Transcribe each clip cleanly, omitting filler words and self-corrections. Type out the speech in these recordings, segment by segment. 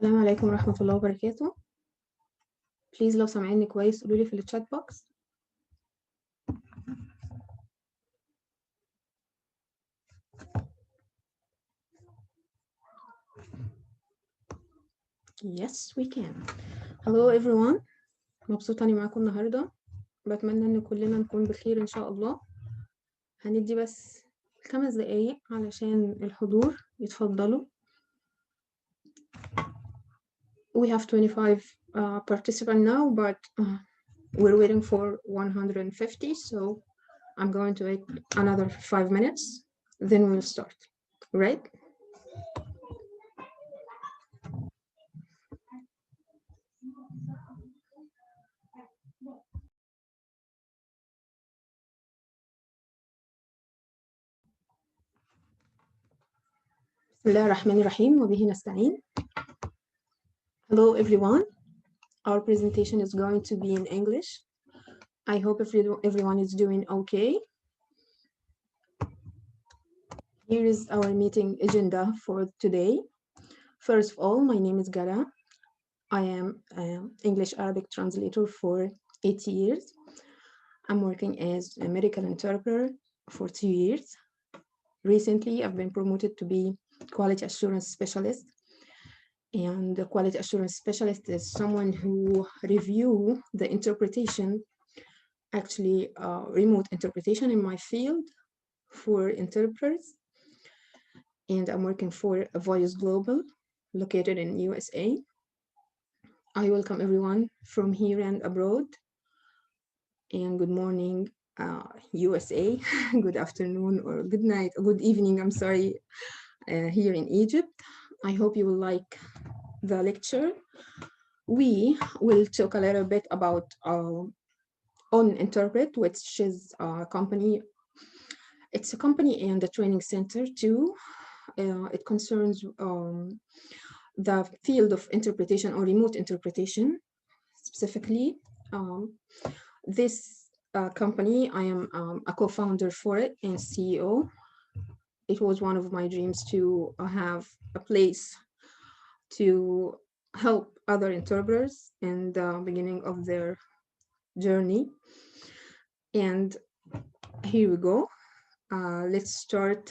السلام عليكم ورحمة الله وبركاته. بليز لو سامعيني كويس قولوا لي في الشات بوكس. Yes we can. Hello everyone. مبسوطة اني معاكم النهاردة. بتمنى ان كلنا نكون بخير ان شاء الله. هندي بس 5 دقايق علشان الحضور يتفضلوا. We have 25 participants now, but we're waiting for 150, so I'm going to wait another 5 minutes, then we'll start, right? بسم الله الرحمن الرحيم وبه نستعين. Hello everyone. Our presentation is going to be in English. I hope everyone is doing okay. Here is our meeting agenda for today. First of all, my name is Ghada. I am an English-Arabic translator for 8 years. I'm working as a medical interpreter for 2 years. Recently, I've been promoted to be quality assurance specialist. And the quality assurance specialist is someone who review the interpretation, actually remote interpretation in my field for interpreters. And I'm working for Voice Global, located in USA. I welcome everyone from here and abroad. And good morning, USA, good afternoon or good night, or good evening, I'm sorry, here in Egypt. I hope you will like the lecture. We will talk a little bit about ONinterpret, which is a company. It's a company and a training center too. It concerns the field of interpretation or remote interpretation specifically. This company, I am a co-founder for it and CEO. It was one of my dreams to have a place to help other interpreters in the beginning of their journey. And here we go. Let's start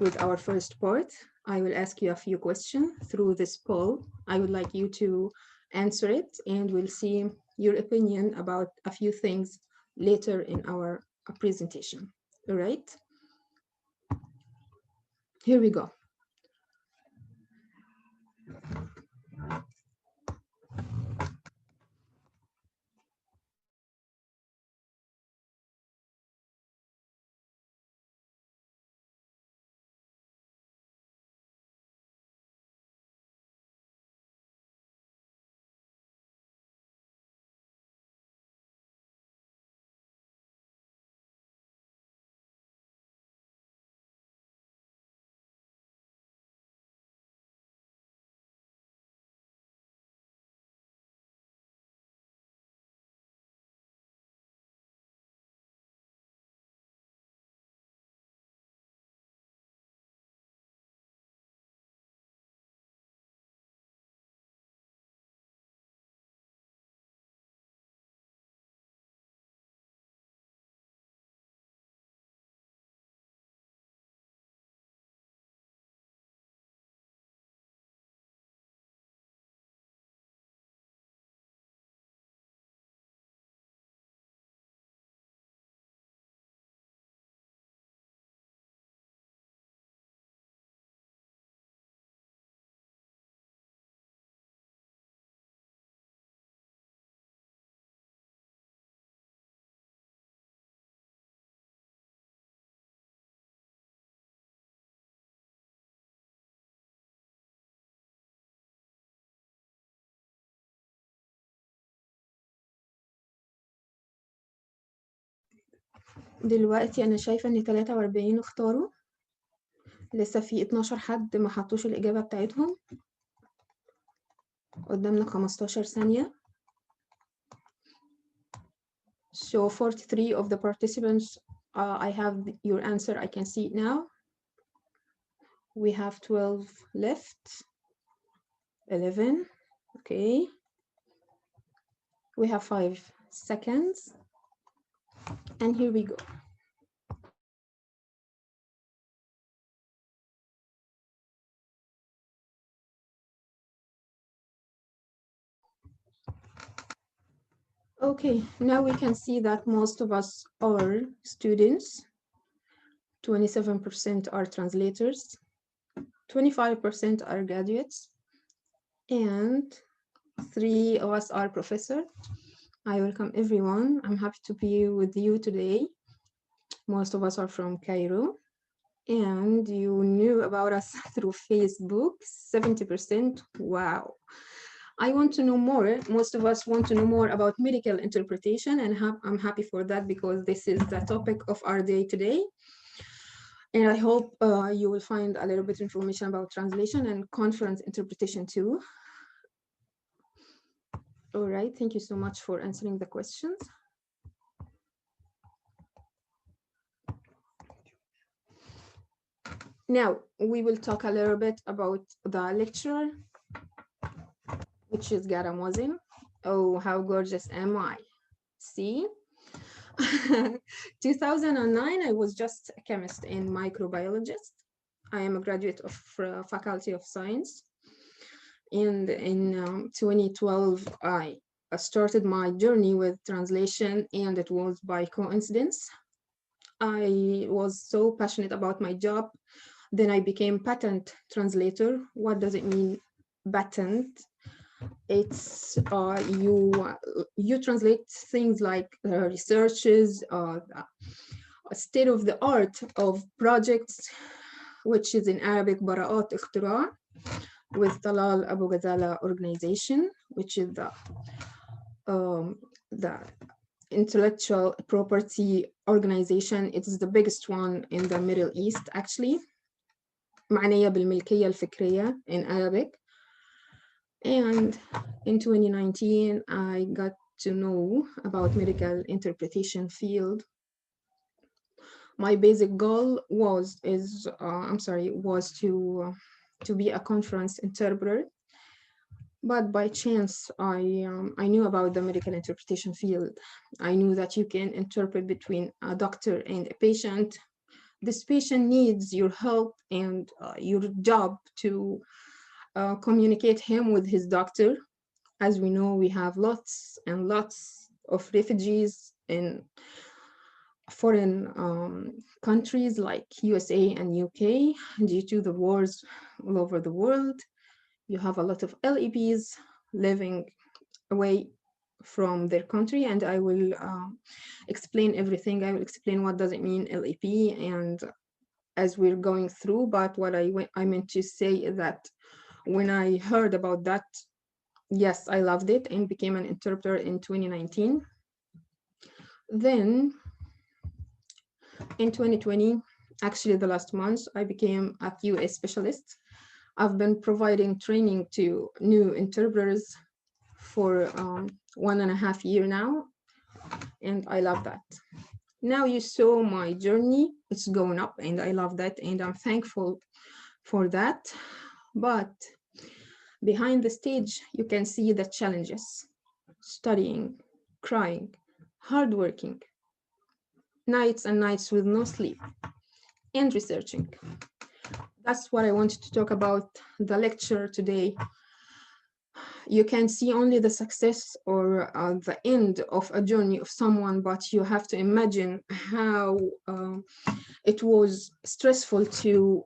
with our first part. I will ask you a few questions through this poll. I would like you to answer it, and we'll see your opinion about a few things later in our presentation. All right? Here we go. دلوقتي أنا شايفة إن 43 اختاروا. لسه في 12 حد ما حطوش الإجابة بتاعتهم. قدامنا 15 ثانية. So 43 of the participants, I have your answer. I can see it now. We have 12 left. 11. Okay. We have 5 seconds. And here we go. Okay, now we can see that most of us are students. 27% are translators, 25% are graduates, and 3 of us are professors. I welcome everyone. I'm happy to be with you today. Most of us are from Cairo, and you knew about us through Facebook, 70%. Wow. I want to know more. Most of us want to know more about medical interpretation, and I'm happy for that because this is the topic of our day today. And I hope you will find a little bit information about translation and conference interpretation too. All right, thank you so much for answering the questions. Now, we will talk a little bit about the lecturer, which is Ghada Mohsen. Oh, how gorgeous am I? See? 2009, I was just a chemist and microbiologist. I am a graduate of Faculty of Science. And in 2012, I started my journey with translation, and it was by coincidence. I was so passionate about my job. Then I became patent translator. What does it mean, patent? It's you translate things like researches, state of the art of projects, which is in Arabic براءات اختراع, with Talal Abu Ghazala organization, which is the intellectual property organization. It is the biggest one in the Middle East, actually. معنية بالملكية الفكرية in Arabic. And in 2019, I got to know about medical interpretation field. My basic goal was to be a conference interpreter. But by chance, I knew about the medical interpretation field. I knew that you can interpret between a doctor and a patient. This patient needs your help and your job to communicate him with his doctor. As we know, we have lots and lots of refugees in foreign countries like USA and UK due to the wars all over the world. You have a lot of LEPs living away from their country, and I will explain everything. I will explain what does it mean LEP, and as we're going through. But what I meant to say is that when I heard about that, yes, I loved it and became an interpreter in 2019. Then in 2020, actually the last month, I became a QA specialist. I've been providing training to new interpreters for 1.5 years now, and I love that. Now you saw my journey, it's going up, and I love that, and I'm thankful for that. But behind the stage, you can see the challenges: studying, crying, hardworking, nights and nights with no sleep, and researching. That's what I wanted to talk about the lecture today. You can see only the success or the end of a journey of someone, but you have to imagine how it was stressful to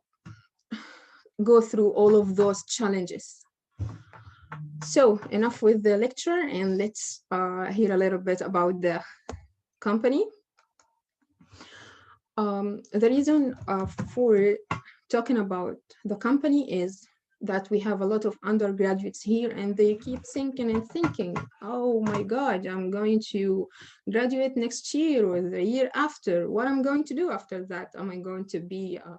go through all of those challenges. So enough with the lecture, and let's hear a little bit about the company. The reason for talking about the company is that we have a lot of undergraduates here, and they keep thinking and thinking, oh my God, I'm going to graduate next year or the year after. What am I going to do after that? Am I going to be a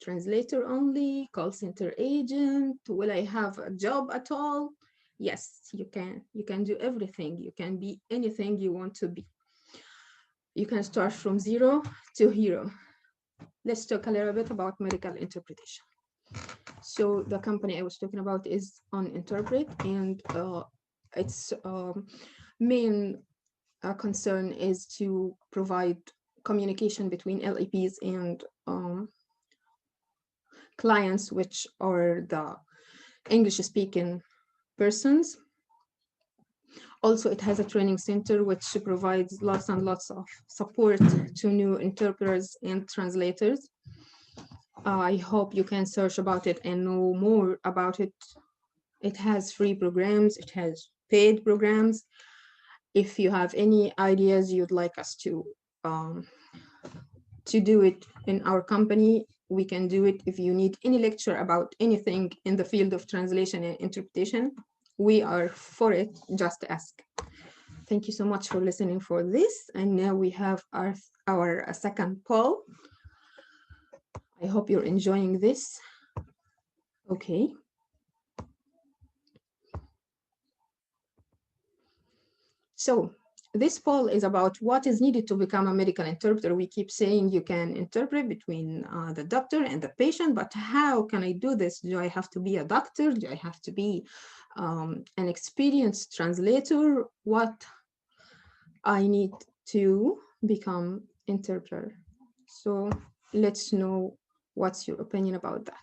translator only, call center agent? Will I have a job at all? Yes, you can. You can do everything. You can be anything you want to be. You can start from zero to hero. Let's talk a little bit about medical interpretation. So the company I was talking about is ONinterpret, and its main concern is to provide communication between LAPs and clients, which are the English-speaking persons. Also, it has a training center which provides lots and lots of support to new interpreters and translators. I hope you can search about it and know more about it. It has free programs, it has paid programs. If you have any ideas you'd like us to do it in our company, we can do it. If you need any lecture about anything in the field of translation and interpretation, we are for it, just ask. Thank you so much for listening for this. And now we have our second poll. I hope you're enjoying this. Okay. So this poll is about what is needed to become a medical interpreter. We keep saying you can interpret between the doctor and the patient, but how can I do this? Do I have to be a doctor? Do I have to be an experienced translator? What I need to become interpreter? So let's know what's your opinion about that.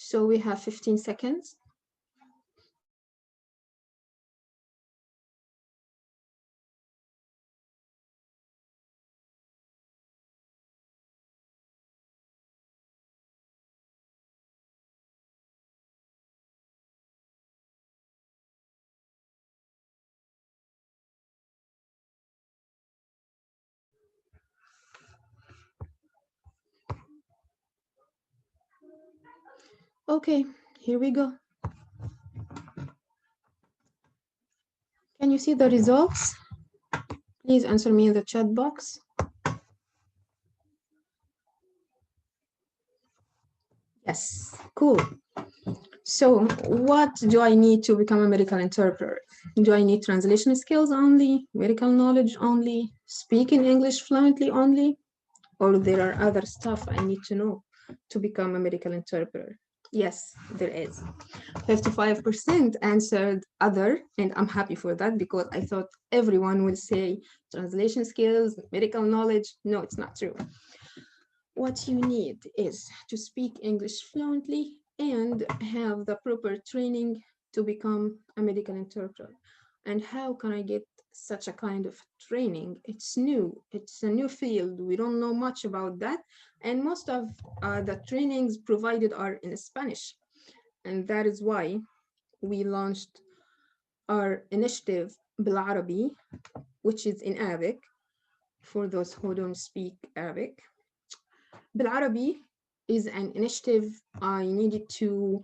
So we have 15 seconds. Okay, here we go. Can you see the results? Please answer me in the chat box. Yes, cool. So what do I need to become a medical interpreter? Do I need translation skills only, medical knowledge only, speaking English fluently only, or there are other stuff I need to know to become a medical interpreter? Yes, there is. 55% answered other, and I'm happy for that because I thought everyone would say translation skills, medical knowledge. No, it's not true. What you need is to speak English fluently and have the proper training to become a medical interpreter. And how can I get such a kind of training? It's new, it's a new field. We don't know much about that. And most of the trainings provided are in Spanish. And that is why we launched our initiative بالعربي, which is in Arabic, for those who don't speak Arabic. بالعربي is an initiative I needed to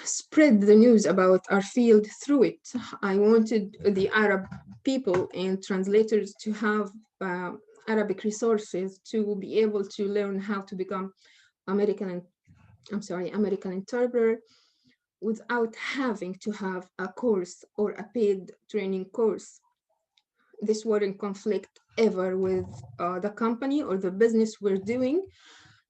spread the news about our field through it. I wanted the Arab people and translators to have Arabic resources to be able to learn how to become American interpreter without having to have a course or a paid training course. This wouldn't conflict ever with the company or the business we're doing.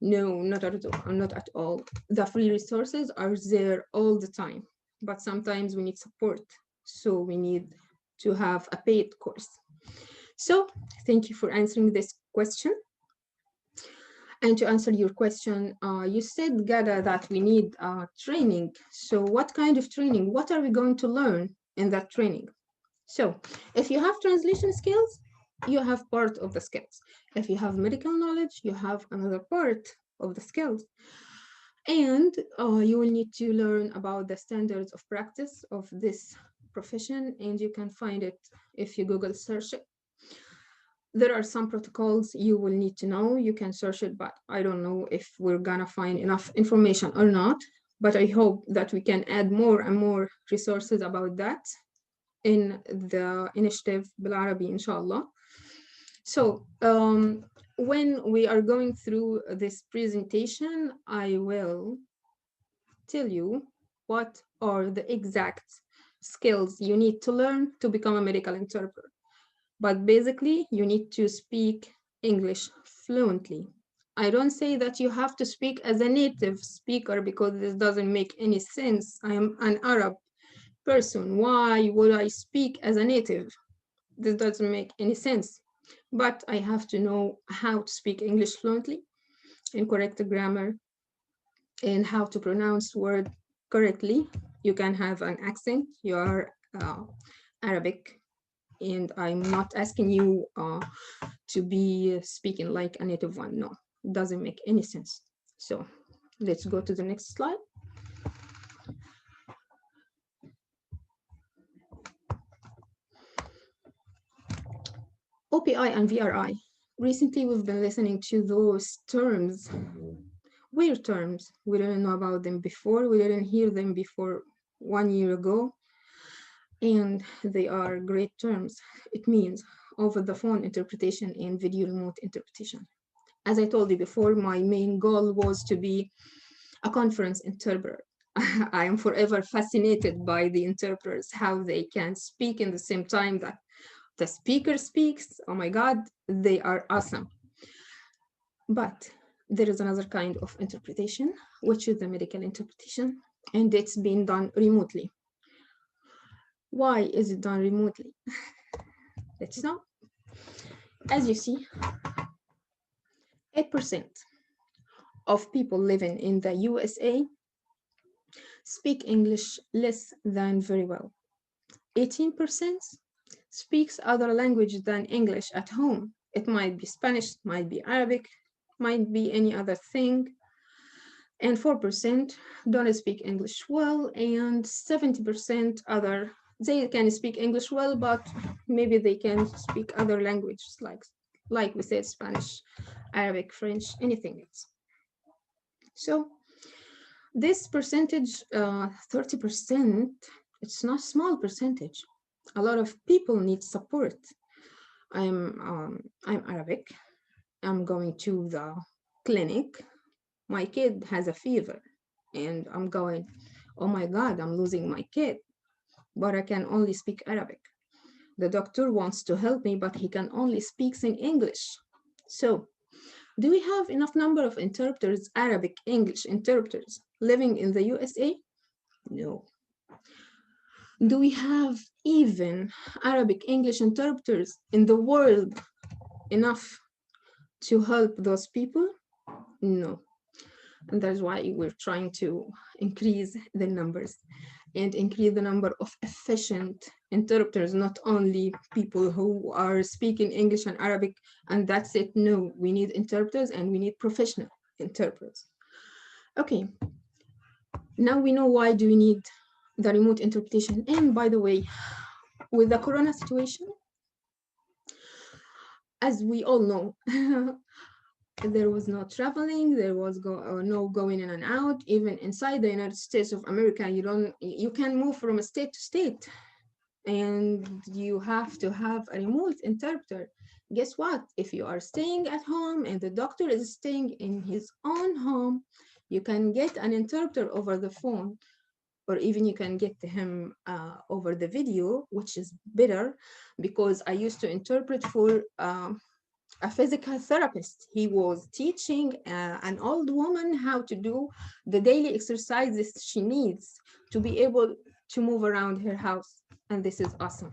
No, not at all. Not at all. The free resources are there all the time, but sometimes we need support. So we need to have a paid course. So thank you for answering this question. And to answer your question, you said, Ghada, that we need training. So what kind of training? What are we going to learn in that training? So if you have translation skills, you have part of the skills. If you have medical knowledge, you have another part of the skills. And you will need to learn about the standards of practice of this profession, and you can find it if you Google search it. There are some protocols you will need to know. You can search it, but I don't know if we're gonna find enough information or not. But I hope that we can add more and more resources about that in the initiative بالعربي inshallah. So when we are going through this presentation, I will tell you what are the exact skills you need to learn to become a medical interpreter. But basically, you need to speak English fluently. I don't say that you have to speak as a native speaker because this doesn't make any sense. I am an Arab person. Why would I speak as a native? This doesn't make any sense. But I have to know how to speak English fluently and correct the grammar and how to pronounce word correctly. You can have an accent. You are Arabic, and I'm not asking you to be speaking like a native one. No, it doesn't make any sense. So let's go to the next slide. OPI and VRI. Recently, we've been listening to those terms, weird terms. We didn't know about them before. We didn't hear them before 1 year ago. And they are great terms. It means over the phone interpretation and video remote interpretation. As I told you before, my main goal was to be a conference interpreter. I am forever fascinated by the interpreters, how they can speak in the same time that the speaker speaks. Oh my God, they are awesome. But there is another kind of interpretation, which is the medical interpretation, and it's being done remotely. Why is it done remotely? Let's know. As you see, 8% of people living in the USA speak English less than very well. 18% speaks other language than English at home. It might be Spanish, might be Arabic, might be any other thing. And 4% don't speak English well, and 70% other, they can speak English well, but maybe they can speak other languages like we said, Spanish, Arabic, French, anything else. So this percentage, 30%, it's not small percentage. A lot of people need support. I'm Arabic. I'm going to the clinic. My kid has a fever, and I'm going, oh my God, I'm losing my kid, but I can only speak Arabic. The doctor wants to help me, but he can only speak in English. So do we have enough number of interpreters, Arabic, English interpreters living in the USA? No. Do we have even Arabic, English interpreters in the world enough to help those people? No. And that's why we're trying to increase the numbers and increase the number of efficient interpreters, not only people who are speaking English and Arabic and that's it. No, we need interpreters and we need professional interpreters. Okay, now we know why do we need the remote interpretation. And by the way, with the Corona situation, as we all know, there was no traveling, there was no going in and out. Even inside the United States of America, you can move from state to state, and you have to have a remote interpreter. Guess what? If you are staying at home and the doctor is staying in his own home, you can get an interpreter over the phone, or even you can get him over the video, which is better, because I used to interpret for a physical therapist. He was teaching an old woman how to do the daily exercises she needs to be able to move around her house. And this is awesome.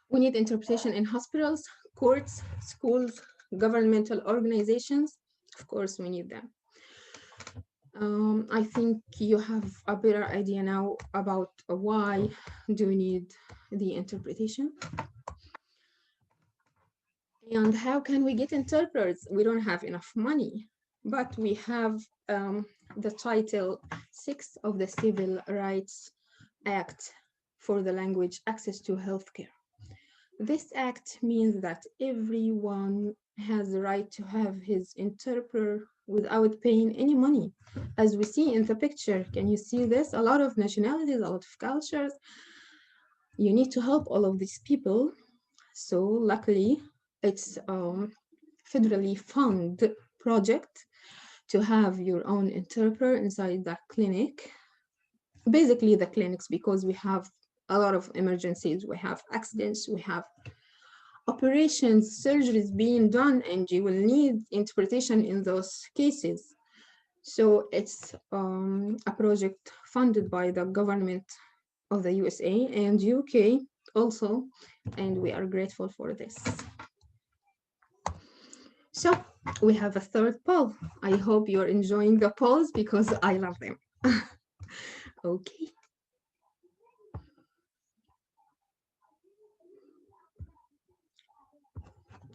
We need interpretation in hospitals, courts, schools, governmental organizations. Of course, we need them. I think you have a better idea now about why do we need the interpretation. And how can we get interpreters? We don't have enough money, but we have the Title 6 of the Civil Rights Act for the language access to healthcare. This act means that everyone has the right to have his interpreter without paying any money. As we see in the picture, can you see this? A lot of nationalities, a lot of cultures. You need to help all of these people. So luckily, it's a federally funded project to have your own interpreter inside the clinic. Basically the clinics, because we have a lot of emergencies, we have accidents, we have operations, surgeries being done, and you will need interpretation in those cases. So it's a project funded by the government of the USA and UK also, and we are grateful for this. So we have a third poll. I hope you're enjoying the polls because I love them. Okay.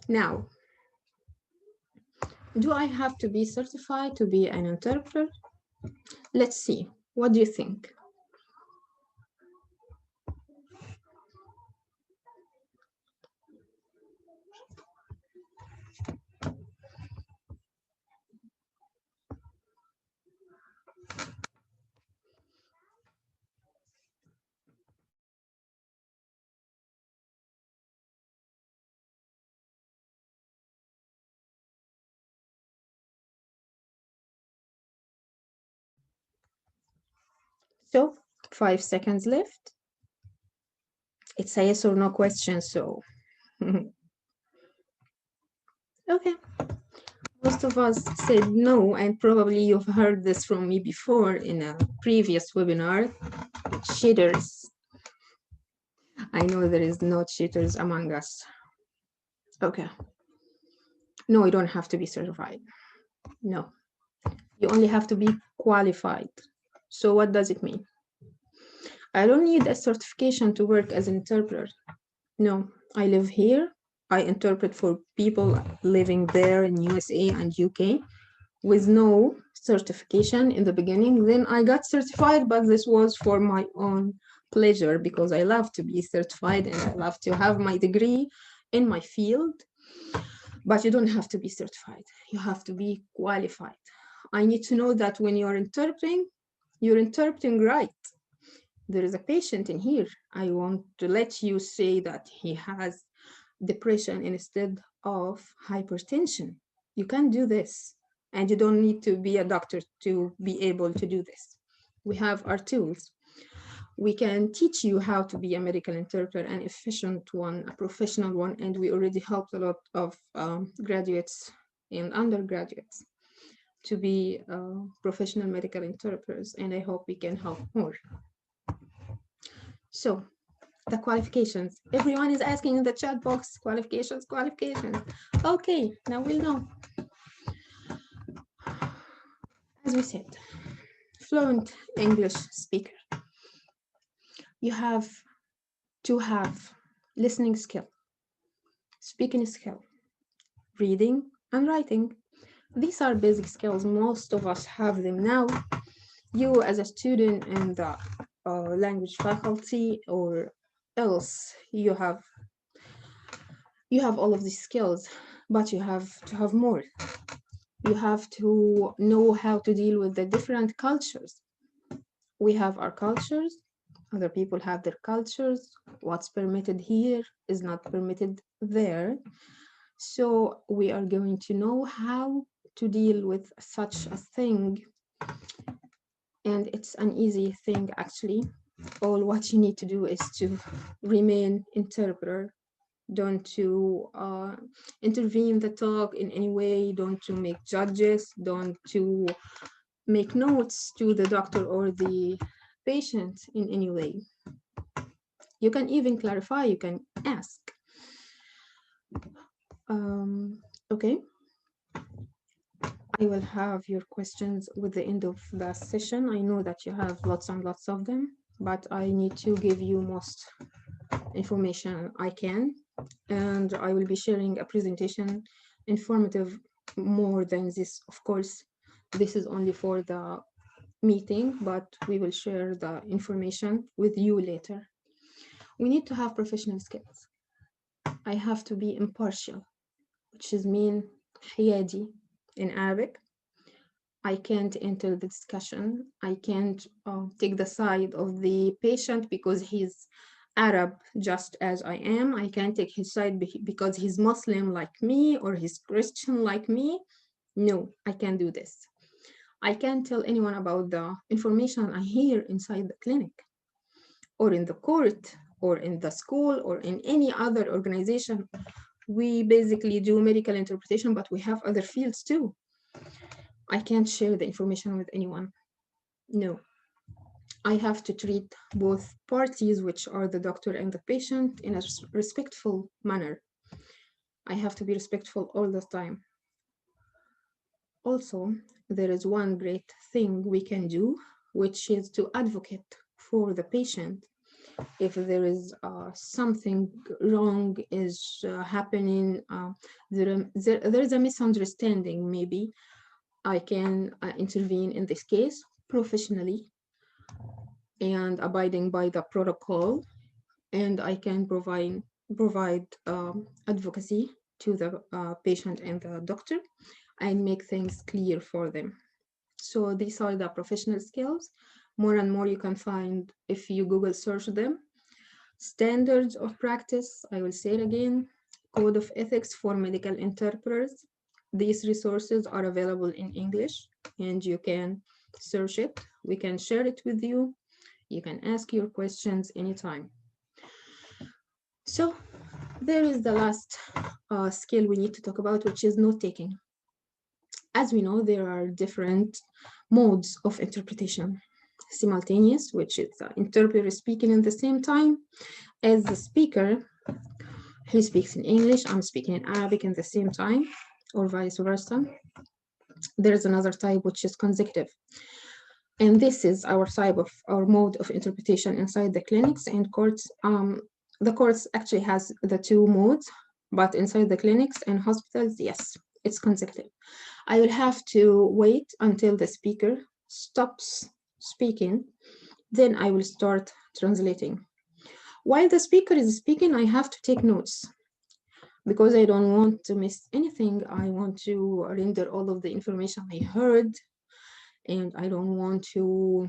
Now, do I have to be certified to be an interpreter? Let's see. What do you think? So 5 seconds left. It's a yes or no question, so okay. Most of us said no, and probably you've heard this from me before in a previous webinar. Cheaters. I know there is no cheaters among us. Okay. No, you don't have to be certified. No, you only have to be qualified. So what does it mean? I don't need a certification to work as an interpreter. No, I live here. I interpret for people living there in USA and UK with no certification in the beginning. Then I got certified, but this was for my own pleasure because I love to be certified and I love to have my degree in my field. But you don't have to be certified. You have to be qualified. I need to know that when you're interpreting right. There is a patient in here. I want to let you say that he has depression instead of hypertension. You can do this, and you don't need to be a doctor to be able to do this. We have our tools. We can teach you how to be a medical interpreter, an efficient one, a professional one, and we already helped a lot of graduates and undergraduates to be professional medical interpreters, and I hope we can help more. So the qualifications, everyone is asking in the chat box, qualifications. Okay, now we'll know. As we said, fluent English speaker. You have to have listening skill, speaking skill, reading and writing. These are basic skills. Most of us have them now. You as a student in the language faculty or else, you have all of these skills, but you have to have more. You have to know how to deal with the different cultures. We have our cultures, other people have their cultures. What's permitted here is not permitted there. So we are going to know how to deal with such a thing. And it's an easy thing, actually. All what you need to do is to remain interpreter Don't to intervene the talk in any way, don't to make judges, don't to make notes to the doctor or the patient in any way. You can even clarify, you can ask. Okay, I will have your questions with the end of the session. I know that you have lots and lots of them, but I need to give you most information I can, and I will be sharing a presentation informative more than this. Of course, this is only for the meeting, but we will share the information with you later. We need to have professional skills. I have to be impartial, which is mean حيادي in Arabic. I can't enter the discussion. I can't take the side of the patient because he's Arab just as I am. I can't take his side because he's Muslim like me or he's Christian like me. No, I can't do this. I can't tell anyone about the information I hear inside the clinic or in the court or in the school or in any other organization. We basically do medical interpretation, but we have other fields too. I can't share the information with anyone. No. I have to treat both parties, which are the doctor and the patient, in a respectful manner. I have to be respectful all the time. Also, there is one great thing we can do, which is to advocate for the patient. If there is something wrong is happening, there is a misunderstanding, maybe I can intervene in this case professionally and abiding by the protocol, and I can provide advocacy to the patient and the doctor and make things clear for them. So these are the professional skills. More and more you can find if you Google search them. Standards of practice, I will say it again, code of ethics for medical interpreters. These resources are available in English and you can search it. We can share it with you. You can ask your questions anytime. So there is the last skill we need to talk about, which is note-taking. As we know, there are different modes of interpretation. Simultaneous, which is the interpreter speaking at the same time as the speaker. He speaks in English, I'm speaking in Arabic at the same time, or vice versa. There's another type, which is consecutive. And this is our type of our mode of interpretation inside the clinics and courts. The courts actually has the two modes, but inside the clinics and hospitals, yes, it's consecutive. I will have to wait until the speaker stops speaking, then I will start translating. While the speaker is speaking, I have to take notes because I don't want to miss anything. I want to render all of the information I heard, and I don't want to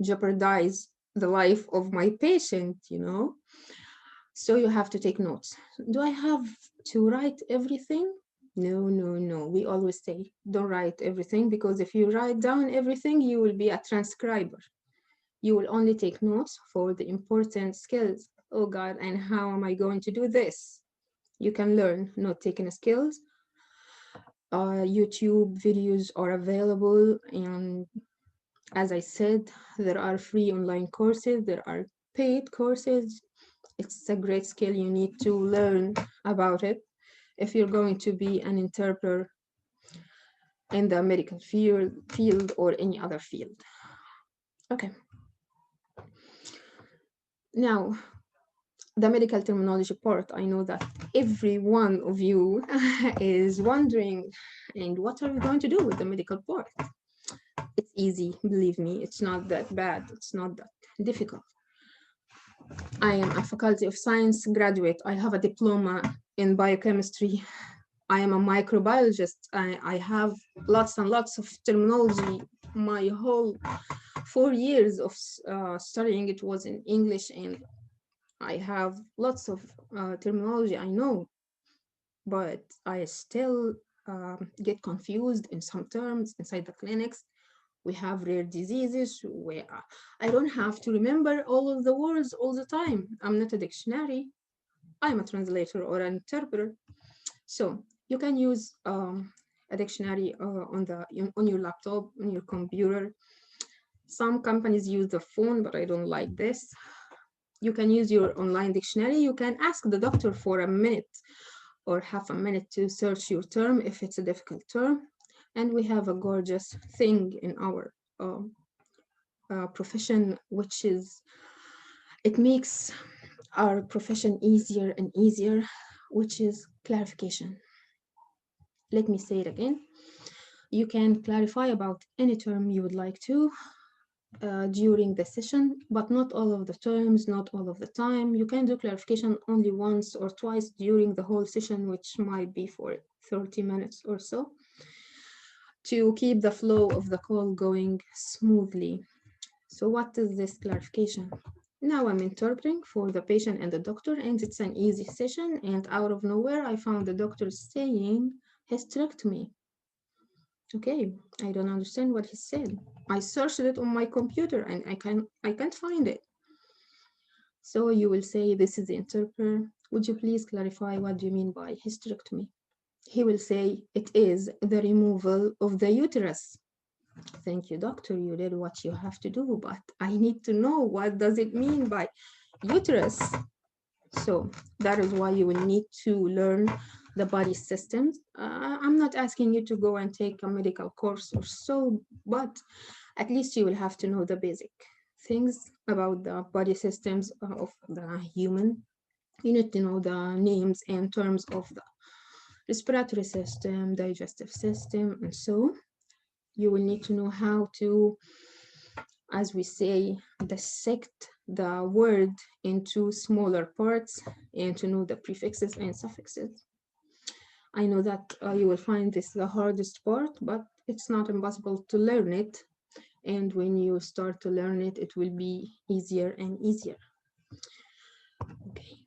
jeopardize the life of my patient, you know? So you have to take notes. Do I have to write everything? No, no, no. We always say, don't write everything, because if you write down everything, you will be a transcriber. You will only take notes for the important skills. Oh God, and how am I going to do this? You can learn note-taking skills. YouTube videos are available, and as I said, there are free online courses, there are paid courses. It's a great skill. You need to learn about it if you're going to be an interpreter in the medical field or any other field. Okay. Now, the medical terminology part, I know that every one of you is wondering, and what are we going to do with the medical part? It's easy, believe me, it's not that bad, it's not that difficult. I am a Faculty of Science graduate. I have a diploma in biochemistry. I am a microbiologist. I have lots and lots of terminology. My whole 4 years of studying it was in English, and I have lots of terminology I know, but I still get confused in some terms inside the clinics. We have rare diseases where I don't have to remember all of the words all the time. I'm not a dictionary. I'm a translator or an interpreter. So you can use a dictionary on your laptop, on your computer. Some companies use the phone, but I don't like this. You can use your online dictionary. You can ask the doctor for a minute or half a minute to search your term if it's a difficult term. And we have a gorgeous thing in our profession, which is, it makes our profession easier and easier, which is clarification. Let me say it again. You can clarify about any term you would like to during the session, but not all of the terms, not all of the time. You can do clarification only once or twice during the whole session, which might be for 30 minutes or so, to keep the flow of the call going smoothly. So what is this clarification? Now I'm interpreting for the patient and the doctor, and it's an easy session, and out of nowhere I found the doctor saying hysterectomy. Okay, I don't understand what he said. I searched it on my computer and I can't find it. So you will say, this is the interpreter. Would you please clarify what do you mean by hysterectomy? He will say, it is the removal of the uterus. Thank you, doctor. You did what you have to do, but I need to know, what does it mean by uterus? So that is why you will need to learn the body systems. I'm not asking you to go and take a medical course or so, but at least you will have to know the basic things about the body systems of the human. You need to know the names and terms of the respiratory system, digestive system, and so you will need to know how to, as we say, dissect the word into smaller parts and to know the prefixes and suffixes. I know that you will find this the hardest part, but it's not impossible to learn it. And when you start to learn it, it will be easier and easier. Okay.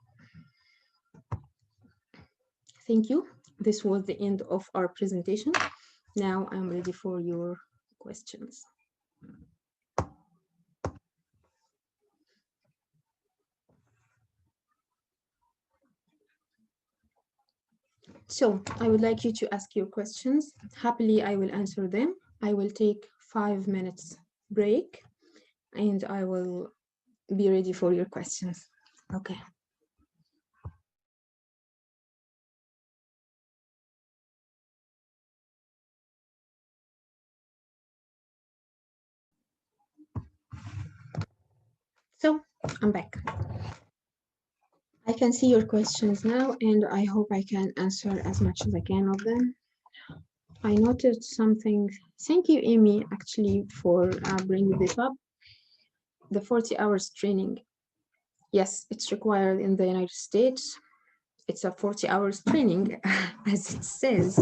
Thank you. This was the end of our presentation. Now I'm ready for your questions. So I would like you to ask your questions. Happily, I will answer them. I will take 5 minutes break and I will be ready for your questions. Okay. So I'm back. I can see your questions now, and I hope I can answer as much as I can of them. I noted something. Thank you, Amy, actually, for bringing this up. The 40 hours training. Yes, it's required in the United States. It's a 40 hours training, as it says.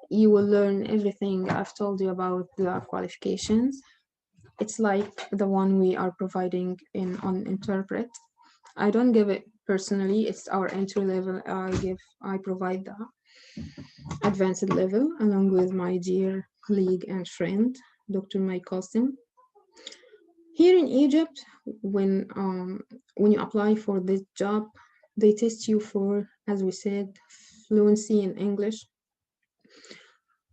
You will learn everything I've told you about the qualifications. It's like the one we are providing in ONinterpret. I don't give it personally, it's our entry level. I provide the advanced level along with my dear colleague and friend, Dr. Mohsen. Here in Egypt, when you apply for this job, they test you for, as we said, fluency in English.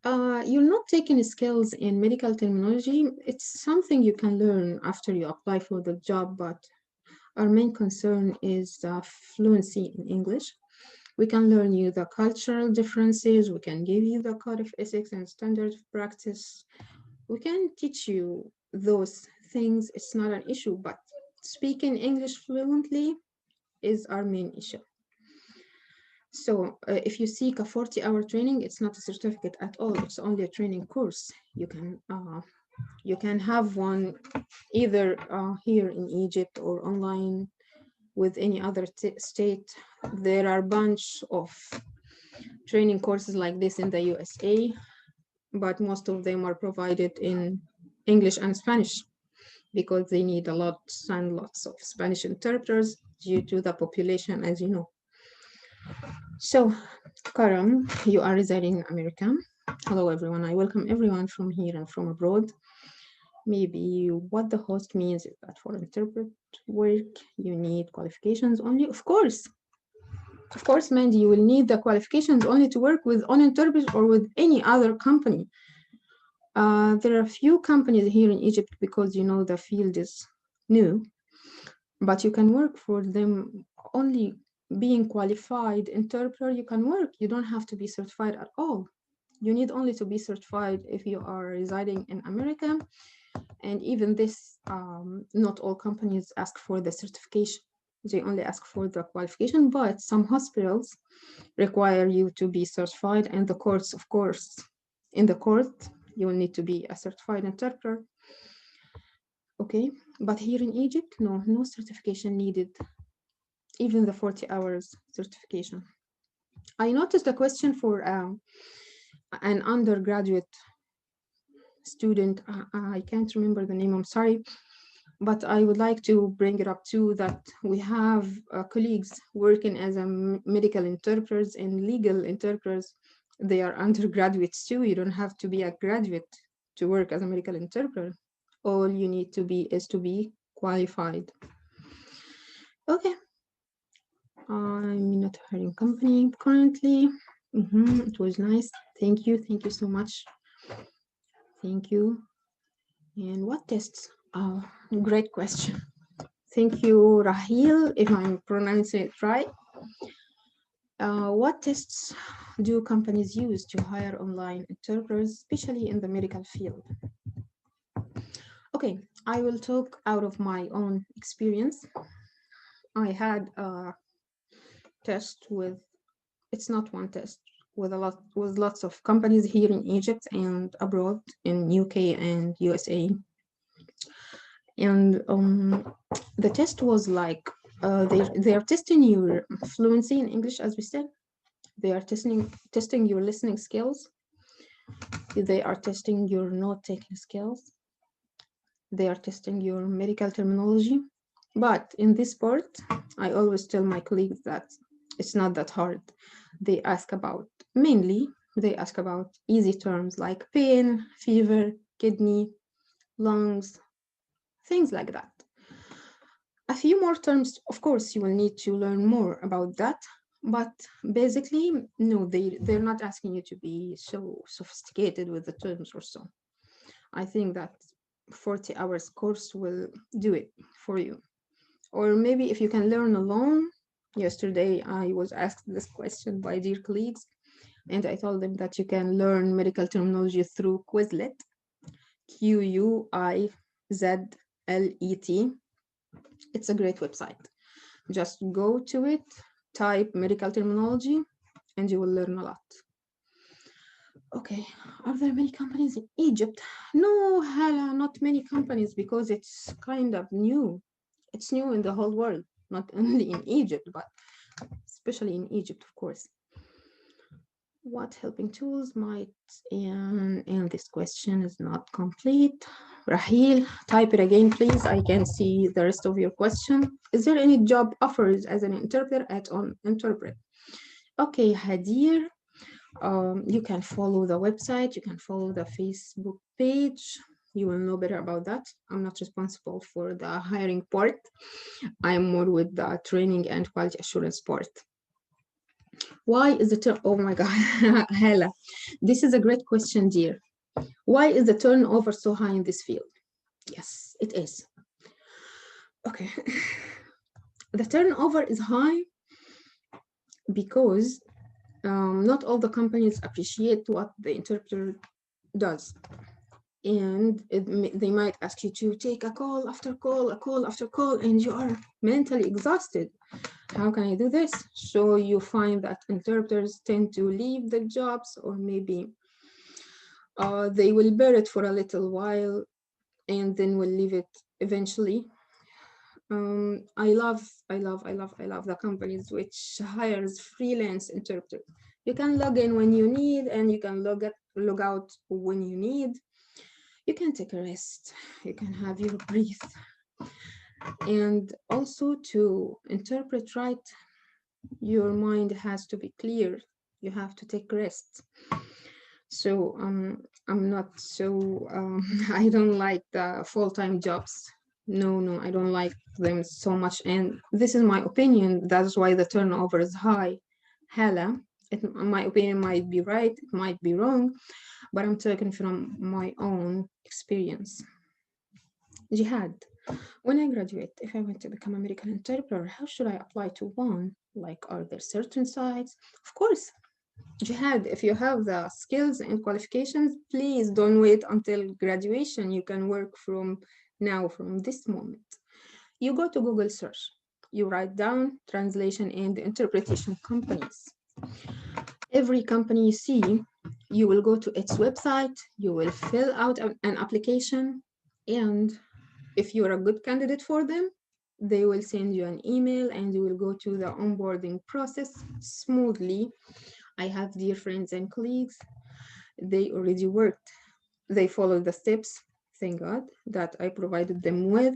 You're not taking skills in medical terminology. It's something you can learn after you apply for the job, but our main concern is fluency in English. We can learn you the cultural differences. We can give you the code of ethics and standard of practice. We can teach you those things. It's not an issue, but speaking English fluently is our main issue. So if you seek a 40-hour training, it's not a certificate at all. It's only a training course. You can have one either here in Egypt or online with any other state. There are a bunch of training courses like this in the USA, but most of them are provided in English and Spanish because they need a lot and lots of Spanish interpreters due to the population, as you know. So, Karam, you are residing in America. Hello, everyone. I welcome everyone from here and from abroad. Maybe what the host means is that for interpret work, you need qualifications only. Of course, Of course, Mandy, you will need the qualifications only to work with ONinterpret or with any other company. There are a few companies here in Egypt because, you know, the field is new, but you can work for them only being qualified interpreter. You can work. You don't have to be certified at all. You need only to be certified if you are residing in America. And even this, not all companies ask for the certification. They only ask for the qualification, but some hospitals require you to be certified, and the courts, of course, in the court, you will need to be a certified interpreter. Okay, but here in Egypt, no certification needed, even the 40 hours certification. I noticed a question for an undergraduate student. I can't remember the name, I'm sorry, but I would like to bring it up too, that we have colleagues working as a medical interpreters and legal interpreters. They are undergraduates too. You don't have to be a graduate to work as a medical interpreter. All you need to be is to be qualified. Okay. I'm not hiring company currently. It was nice. Thank you so much. Thank you. And what tests? Oh, great question. Thank you, Rahil, if I'm pronouncing it right. What tests do companies use to hire online interpreters, especially in the medical field? Okay, I will talk out of my own experience. I had a test with, it's not one test, with lots of companies here in Egypt and abroad in UK and USA. And the test was like, they are testing your fluency in English, as we said. They are testing your listening skills. They are testing your note-taking skills. They are testing your medical terminology. But in this part, I always tell my colleagues that it's not that hard. They ask about easy terms like pain, fever, kidney, lungs, things like that. A few more terms, of course, you will need to learn more about that. But basically, no, they're not asking you to be so sophisticated with the terms or so. I think that 40 hours course will do it for you. Or maybe if you can learn alone. Yesterday, I was asked this question by dear colleagues, and I told them that you can learn medical terminology through Quizlet, Quizlet. It's a great website. Just go to it, type medical terminology, and you will learn a lot. Okay, are there many companies in Egypt? No, Hala, not many companies, because it's kind of new. It's new in the whole world, not only in Egypt, but especially in Egypt, of course. What helping tools might, and this question is not complete. Rahil, type it again, please. I can see the rest of your question. Is there any job offers as an interpreter at ONinterpret? Okay, Hadir, you can follow the website, you can follow the Facebook page. You will know better about that. I'm not responsible for the hiring part. I'm more with the training and quality assurance part. Why is the turn? Oh my God, Hala, this is a great question, dear. Why is the turnover so high in this field? Yes, it is. Okay, the turnover is high because not all the companies appreciate what the interpreter does. And they might ask you to take a call after call, a call after call, and you are mentally exhausted. How can I do this? So you find that interpreters tend to leave the jobs, or maybe they will bear it for a little while and then will leave it eventually. I love the companies which hires freelance interpreters. You can log in when you need, and you can log out when you need. You can take a rest, you can have your breath. And also, to interpret right, your mind has to be clear. You have to take rest. So I'm not so, I don't like the full-time jobs. No, I don't like them so much. And this is my opinion. That's why the turnover is high. Hala. My opinion might be right, it might be wrong, but I'm talking from my own experience. Jihad. When I graduate, if I want to become a medical interpreter, how should I apply to one? Like, are there certain sites? Of course, Jihad, if you have the skills and qualifications, please don't wait until graduation. You can work from now, from this moment. You go to Google search, you write down translation and interpretation companies. Every company you see, you will go to its website, you will fill out an application, and if you're a good candidate for them, they will send you an email and you will go to the onboarding process smoothly. I have dear friends and colleagues, they already worked, they followed the steps, thank God, that I provided them with,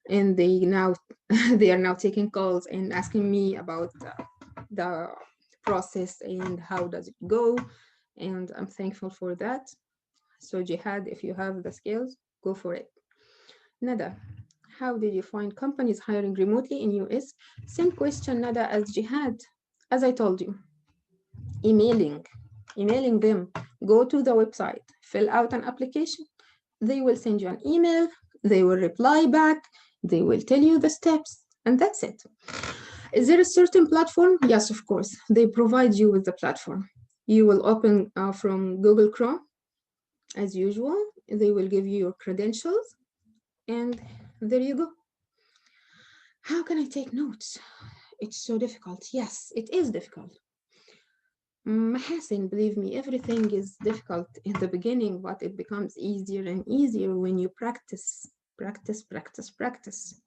and they are now taking calls and asking me about the process and how does it go, and I'm thankful for that. So Jihad, if you have the skills, go for it. Nada, how did you find companies hiring remotely in US? Same question, Nada, as Jihad. As I told you, emailing, emailing them. Go to the website, fill out an application. They will send you an email. They will reply back. They will tell you the steps, and that's it. Is there a certain platform? Yes, of course. They provide you with the platform. You will open from Google Chrome, as usual. They will give you your credentials, and there you go. How can I take notes? It's so difficult. Yes, it is difficult. Mohsen, believe me, everything is difficult in the beginning, but it becomes easier and easier when you practice, practice, practice, practice.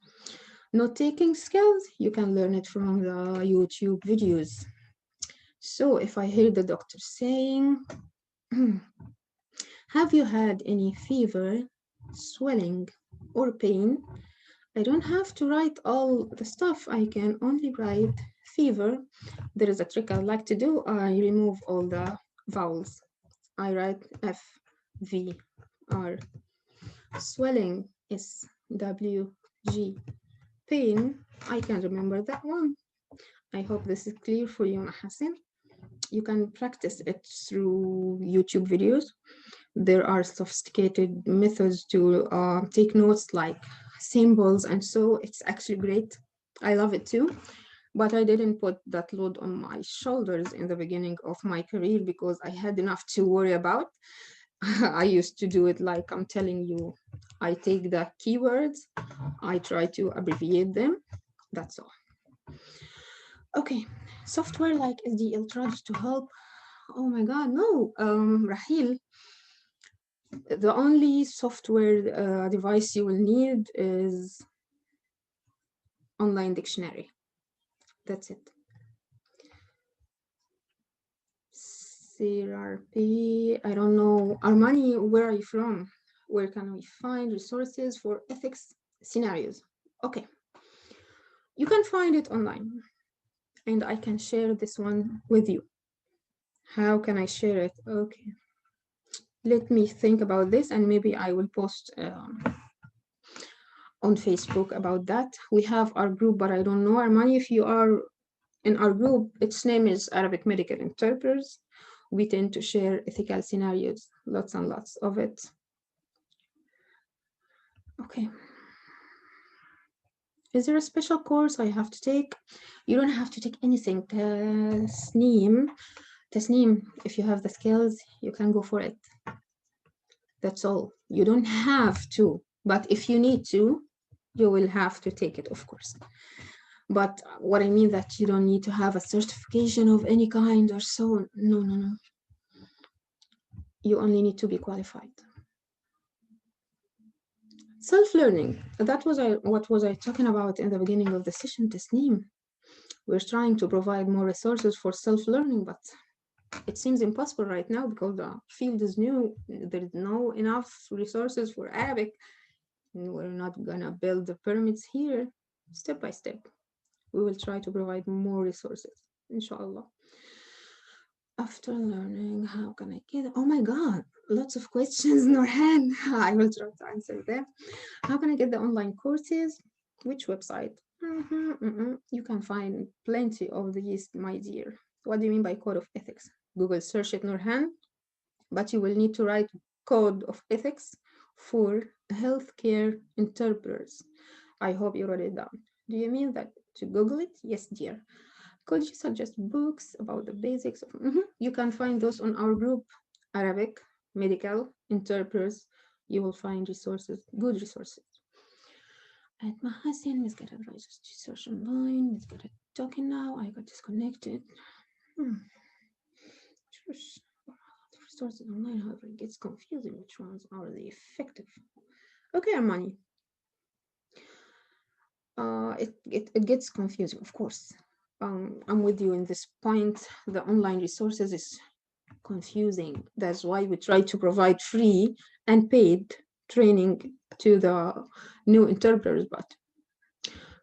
Note-taking skills, you can learn it from the YouTube videos. So if I hear the doctor saying, have you had any fever, swelling, or pain? I don't have to write all the stuff. I can only write fever. There is a trick I like to do. I remove all the vowels. I write F, V, R. Swelling, S, W, G. Pain, I can remember that one. I hope this is clear for you, Mohsen. You can practice it through YouTube videos. There are sophisticated methods to take notes like symbols, and so it's actually great. I love it too, but I didn't put that load on my shoulders in the beginning of my career because I had enough to worry about. I used to do it like I'm telling you. I take the keywords, I try to abbreviate them, that's all. Okay, software like SDL tries to help. Oh my God, no, Rahil, the only software device you will need is online dictionary. That's it. CRP, I don't know. Armani, where are you from? Where can we find resources for ethics scenarios? Okay, you can find it online, and I can share this one with you. How can I share it? Okay, let me think about this, and maybe I will post on Facebook about that. We have our group, but I don't know, Armani, if you are in our group, its name is Arabic Medical Interpreters. We tend to share ethical scenarios, lots and lots of it. Okay. Is there a special course I have to take? You don't have to take anything. Tasneem, if you have the skills, you can go for it. That's all. You don't have to, but if you need to, you will have to take it, of course. But what I mean that you don't need to have a certification of any kind or so. No, no, no. You only need to be qualified. Self-learning. That was what was I talking about in the beginning of the session, Tasneem. We're trying to provide more resources for self-learning, but it seems impossible right now because the field is new. There is no enough resources for Arabic. We're not gonna build the pyramids here. Step by step, we will try to provide more resources, inshallah. After learning, how can I get it? Oh my God, lots of questions, Nurhan. I will try to answer them. How can I get the online courses? Which website? You can find plenty of these, my dear. What do you mean by code of ethics? Google search it, Nurhan, but you will need to write code of ethics for healthcare interpreters. I hope you wrote it down. Do you mean that to Google it? Yes, dear. Could you suggest books about the basics of You can find those on our group, Arabic, medical, interpreters. You will find resources, good resources. At Mohsen, Miss Ghada advises to search online. Miss Ghada talking now. I got disconnected. Resources online, however, it gets confusing. Which ones are the effective? Okay, Armani. It gets confusing, of course. I'm with you in this point. The online resources is confusing. That's why we try to provide free and paid training to the new interpreters, but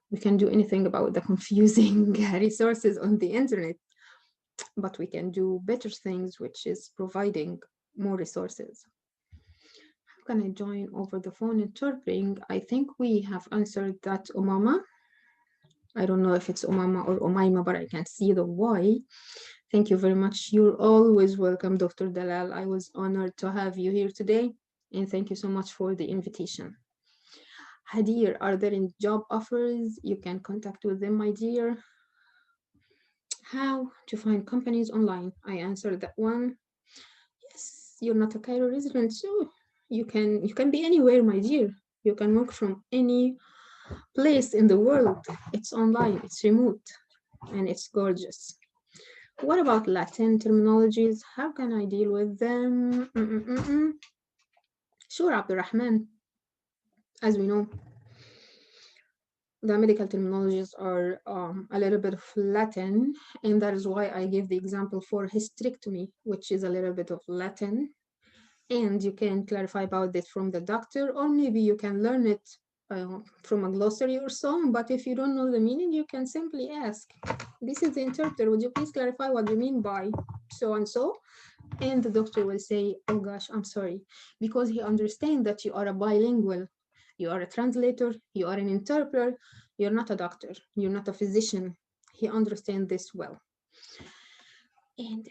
we can do anything about the confusing resources on the internet. But we can do better things, which is providing more resources. How can I join over the phone interpreting? I think we have answered that, Umama. I don't know if it's Umama or Umayma, but I can see the Y. Thank you very much. You're always welcome, Dr. Dalal. I was honored to have you here today, and thank you so much for the invitation. Hadir, are there any job offers? You can contact with them, my dear. How to find companies online? I answered that one. Yes, you're not a Cairo resident, so you can be anywhere, my dear. You can work from any place in the world. It's online, it's remote, and it's gorgeous. What about Latin terminologies? How can I deal with them? Sure, Abdurrahman. As we know, the medical terminologies are a little bit of Latin, and that is why I gave the example for hysterectomy, which is a little bit of Latin. And you can clarify about it from the doctor, or maybe you can learn it from a glossary or so. But if you don't know the meaning, you can simply ask, this is the interpreter, would you please clarify what you mean by so and so? And the doctor will say, oh gosh, I'm sorry, because he understands that you are a bilingual, you are a translator, you are an interpreter, you're not a doctor, you're not a physician. He understands this well. And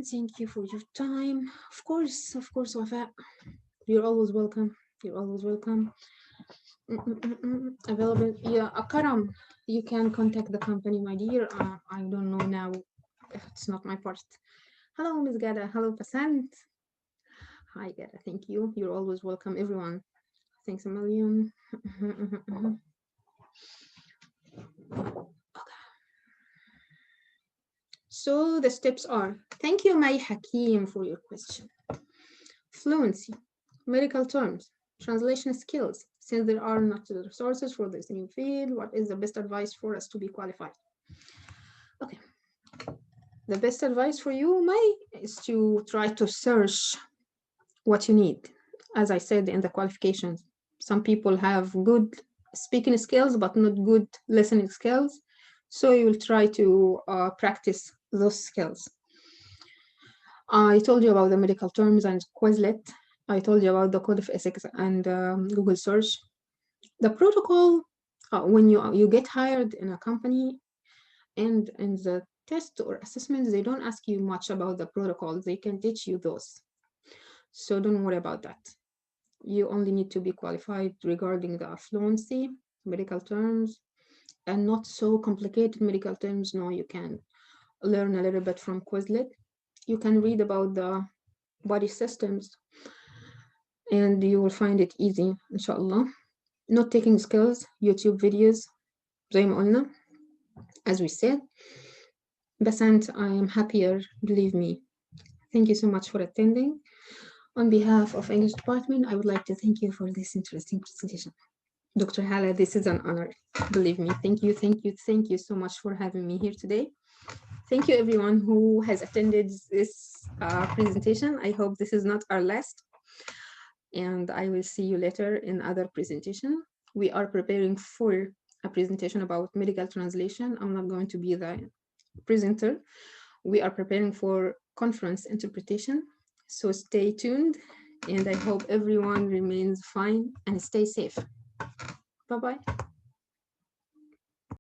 thank you for your time. Of course, Wafa. You're always welcome. You're always welcome. Available. Yeah, Karam, you can contact the company, my dear. I don't know now. It's not my part. Hello, Ms. Ghada. Hello, Passant. Hi, Ghada. Thank you. You're always welcome, everyone. Thanks a million. So the steps are, thank you, May Hakim, for your question. Fluency, medical terms, translation skills. Since there are not the resources for this new field, what is the best advice for us to be qualified? Okay. The best advice for you, May, is to try to search what you need. As I said in the qualifications, some people have good speaking skills, but not good listening skills. So you will try to practice those skills. I told you about the medical terms and Quizlet. I told you about the code of ethics and Google search. The protocol, when you get hired in a company, and in the test or assessments, they don't ask you much about the protocols. They can teach you those. So don't worry about that. You only need to be qualified regarding the fluency, medical terms, and not so complicated medical terms. No, you can learn a little bit from Quizlet. You can read about the body systems, and you will find it easy, inshallah. Note taking skills, YouTube videos, زي ما قلنا, as we said. Basant, I am happier, believe me. Thank you so much for attending. On behalf of English department, I would like to thank you for this interesting presentation. Dr. Hala, this is an honor, believe me. Thank you so much for having me here today. Thank you everyone who has attended this presentation. I hope this is not our last. And I will see you later in other presentation. We are preparing for a presentation about medical translation. I'm not going to be the presenter. We are preparing for conference interpretation. So stay tuned, and I hope everyone remains fine and stay safe. Bye-bye.